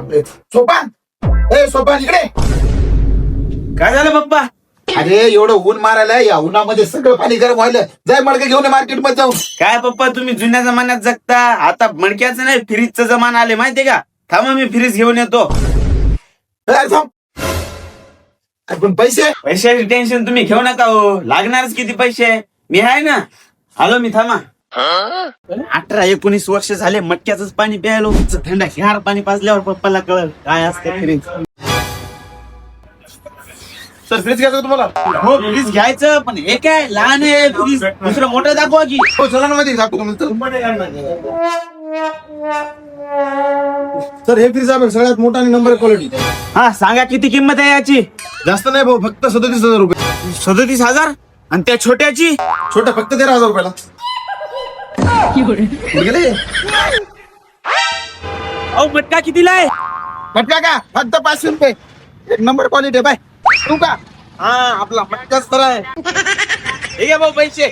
बापरे. सोपान, ए सोपान इकडे. काय झालं पप्पा? अरे एवढं ऊन मारायला, या उन्हामध्ये सगळं पाणी गरम व्हायलं. जाय मडकं घेऊन मार्केट मध्ये जाऊन. काय पप्पा तुम्ही जुन्या जमान्यात जगता. आता मणक्याचं नाही फ्रीजचं जमान आले माहितीये का. थांबा मी फ्रीज घेऊन येतो. अरे थांब. अरे पण पैसे पैशाची टेन्शन तुम्ही घेऊ नका हो. लागणारच किती पैसे. मी आहे ना. आलो मी, थांबा. 18-19 वर्ष झाले मटक्याच पाणी प्यायलो. थंड गार पाणी पाजल्यावर पप्पाला कळलं काय असते फ्रीज. सर फ्रीज घ्यायचं का तुम्हाला? हो फ्रीज घ्यायचं, पण हे काय लहान आहे फ्रीज. दुसरं मोठं दाखवा की. हो चला ना मध्ये दाखवतो तुम्ही. सर हे फ्रीज आहे सगळ्यात मोठा आणि नंबर क्वालिटी. हा सांगा किती किंमत आहे याची. जास्त नाही भाऊ, फक्त 37,000 रुपये. 37,000. आणि त्या छोट्याची छोटा फक्त 13,000 रुपयाला. कुठे गेले? अहो मटका कितीला आहे? मटका का फक्त 500 रुपये. एक नंबर क्वालिटी बाय. तू का हा आपला मटकाच तर आहे. हे घ्या भाऊ पैसे.